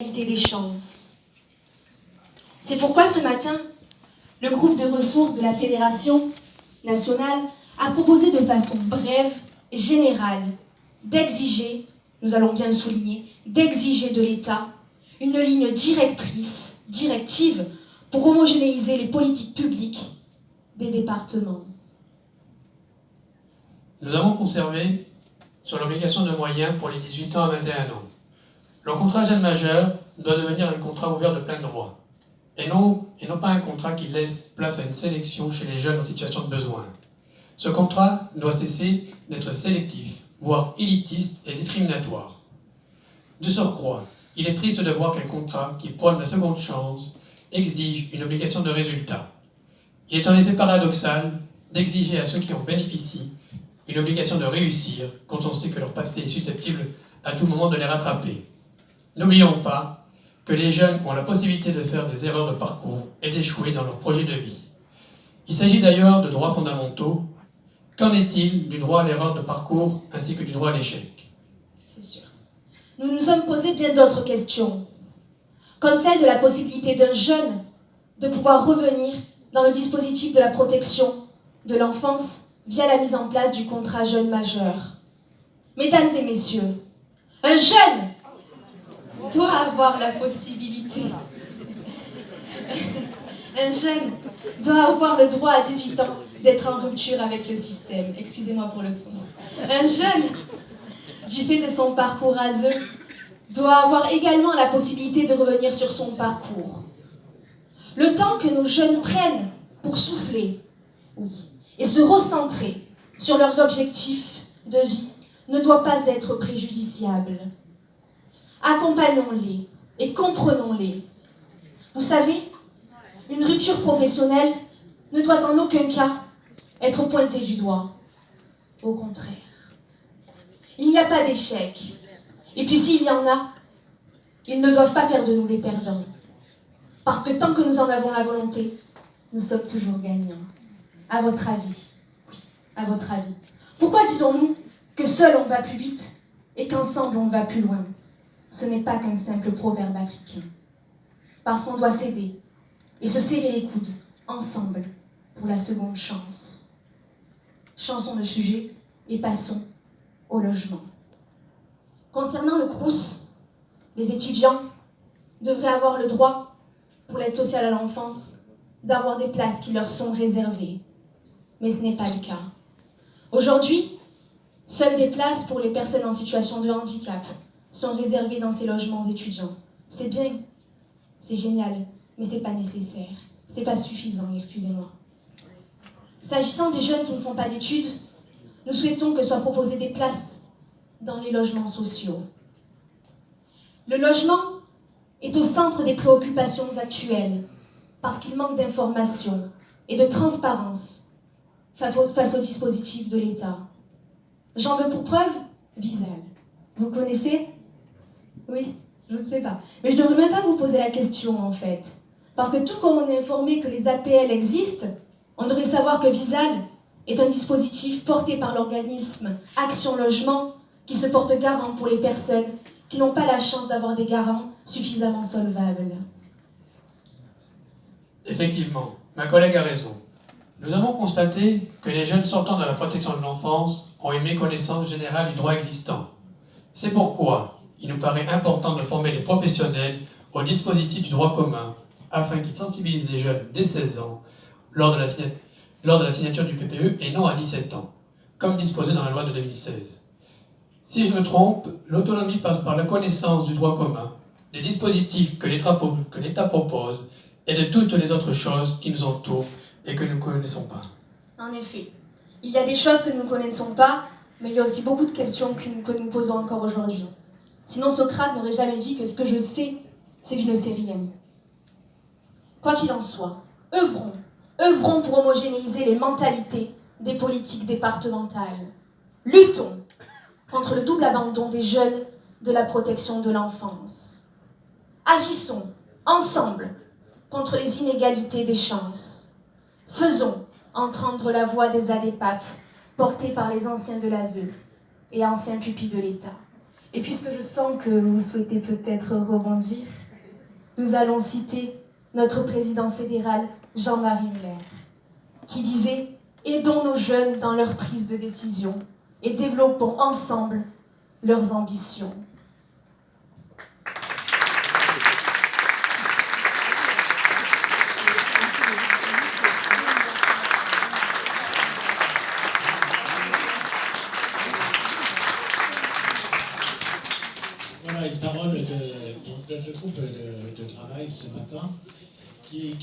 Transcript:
Des chances. C'est pourquoi ce matin, le groupe de ressources de la Fédération nationale a proposé de façon brève et générale d'exiger, nous allons bien le souligner, d'exiger de l'État une ligne directive pour homogénéiser les politiques publiques des départements. Nous avons conservé sur l'obligation de moyens pour les 18 ans à 21 ans. Le contrat jeune majeur doit devenir un contrat ouvert de plein droit, et non pas un contrat qui laisse place à une sélection chez les jeunes en situation de besoin. Ce contrat doit cesser d'être sélectif, voire élitiste et discriminatoire. De surcroît, il est triste de voir qu'un contrat qui prône la seconde chance exige une obligation de résultat. Il est en effet paradoxal d'exiger à ceux qui en bénéficient une obligation de réussir quand on sait que leur passé est susceptible à tout moment de les rattraper. N'oublions pas que les jeunes ont la possibilité de faire des erreurs de parcours et d'échouer dans leur projet de vie. Il s'agit d'ailleurs de droits fondamentaux. Qu'en est-il du droit à l'erreur de parcours ainsi que du droit à l'échec? C'est sûr. Nous nous sommes posé bien d'autres questions, comme celle de la possibilité d'un jeune de pouvoir revenir dans le dispositif de la protection de l'enfance via la mise en place du contrat jeune majeur. Mesdames et messieurs, un jeune doit avoir la possibilité. Un jeune doit avoir le droit à 18 ans d'être en rupture avec le système. Excusez-moi pour le son. Un jeune, du fait de son parcours haseux, doit avoir également la possibilité de revenir sur son parcours. Le temps que nos jeunes prennent pour souffler, et se recentrer sur leurs objectifs de vie ne doit pas être préjudiciable. Accompagnons-les et comprenons-les. Vous savez, une rupture professionnelle ne doit en aucun cas être pointée du doigt. Au contraire. Il n'y a pas d'échec. Et puis s'il y en a, ils ne doivent pas faire de nous des perdants. Parce que tant que nous en avons la volonté, nous sommes toujours gagnants. À votre avis? Oui, à votre avis. Pourquoi disons-nous que seul on va plus vite et qu'ensemble on va plus loin? Ce n'est pas qu'un simple proverbe africain. Parce qu'on doit s'aider et se serrer les coudes, ensemble, pour la seconde chance. Changeons de sujet et passons au logement. Concernant le Crous, les étudiants devraient avoir le droit, pour l'aide sociale à l'enfance, d'avoir des places qui leur sont réservées. Mais ce n'est pas le cas. Aujourd'hui, seules des places pour les personnes en situation de handicap sont réservées dans ces logements étudiants. C'est bien, c'est génial, mais ce n'est pas nécessaire. Ce n'est pas suffisant, excusez-moi. S'agissant des jeunes qui ne font pas d'études, nous souhaitons que soient proposées des places dans les logements sociaux. Le logement est au centre des préoccupations actuelles parce qu'il manque d'information et de transparence face au dispositif de l'État. J'en veux pour preuve Visal. Vous connaissez? Oui, je ne sais pas. Mais je ne devrais même pas vous poser la question, en fait. Parce que tout comme on est informé que les APL existent, on devrait savoir que Visal est un dispositif porté par l'organisme Action Logement qui se porte garant pour les personnes qui n'ont pas la chance d'avoir des garants suffisamment solvables. Effectivement, ma collègue a raison. Nous avons constaté que les jeunes sortant de la protection de l'enfance ont une méconnaissance générale du droit existant. C'est pourquoi il nous paraît important de former les professionnels au dispositif du droit commun afin qu'ils sensibilisent les jeunes dès 16 ans lors de la signature du PPE et non à 17 ans, comme disposé dans la loi de 2016. Si je me trompe, l'autonomie passe par la connaissance du droit commun, des dispositifs que l'État propose et de toutes les autres choses qui nous entourent et que nous ne connaissons pas. En effet, il y a des choses que nous ne connaissons pas, mais il y a aussi beaucoup de questions que nous posons encore aujourd'hui. Sinon, Socrate n'aurait jamais dit que ce que je sais, c'est que je ne sais rien. Quoi qu'il en soit, œuvrons pour homogénéiser les mentalités des politiques départementales. Luttons contre le double abandon des jeunes de la protection de l'enfance. Agissons ensemble contre les inégalités des chances. Faisons entendre la voix des ADEPAP portée par les anciens de l'ASE et anciens pupilles de l'État. Et puisque je sens que vous souhaitez peut-être rebondir, nous allons citer notre président fédéral, Jean-Marie Muller, qui disait « Aidons nos jeunes dans leur prise de décision et développons ensemble leurs ambitions. » Voilà une parole de ce groupe de travail ce matin qui